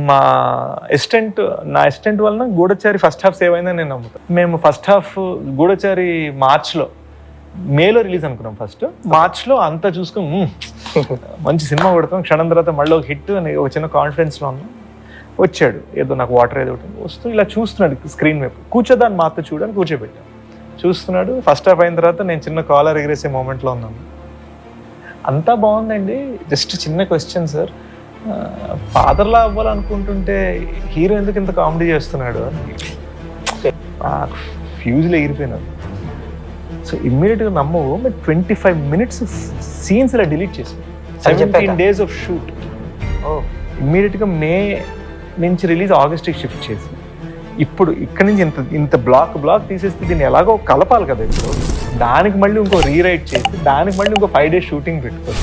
నా అసిస్టెంట్ వలన గూఢచారి first half save అయిందని నేను నమ్ముతాను. మేము ఫస్ట్ హాఫ్ గూఢచారి మేలో రిలీజ్ అనుకున్నాం. ఫస్ట్ మార్చ్లో అంతా చూసుకుని మంచి సినిమా కొడతాం, క్షణం తర్వాత మళ్ళీ ఒక హిట్ అని ఒక చిన్న కాన్ఫిడెన్స్లో ఉన్నాం. వచ్చాడు, ఏదో నాకు వాటర్ ఏదో వస్తూ ఇలా చూస్తున్నాడు స్క్రీన్ వైపు. కూర్చోదాన్ని మాతో చూడని కూర్చోబెట్టాను. చూస్తున్నాడు. ఫస్ట్ హాఫ్ అయిన తర్వాత నేను చిన్న కాలర్ ఎగిరేసే మూమెంట్లో ఉన్నాను. అంతా బాగుందండి. జస్ట్ చిన్న క్వశ్చన్ సార్, ఫాదర్లా అవ్వాలనుకుంటుంటే హీరో ఎందుకు ఇంత కామెడీ చేస్తున్నాడు అని ఫ్యూజ్లో ఎగిరిపోయినాడు. సో ఇమ్మీడియట్గా నమ్మవు, బట్ 25 minutes సీన్స్ ఇలా డిలీట్ చేసాం. 17 days ఆఫ్ షూట్. ఇమ్మీడియట్గా మే నుంచి రిలీజ్ ఆగస్ట్కి షిఫ్ట్ చేసి ఇప్పుడు ఇక్కడ నుంచి ఇంత బ్లాక్ తీసేస్తే దీన్ని ఎలాగో కలపాలి కదా. ఇప్పుడు దానికి మళ్ళీ ఇంకో రీరైట్ చేసి దానికి మళ్ళీ ఇంకో 5 days షూటింగ్ పెట్టుకోవాలి.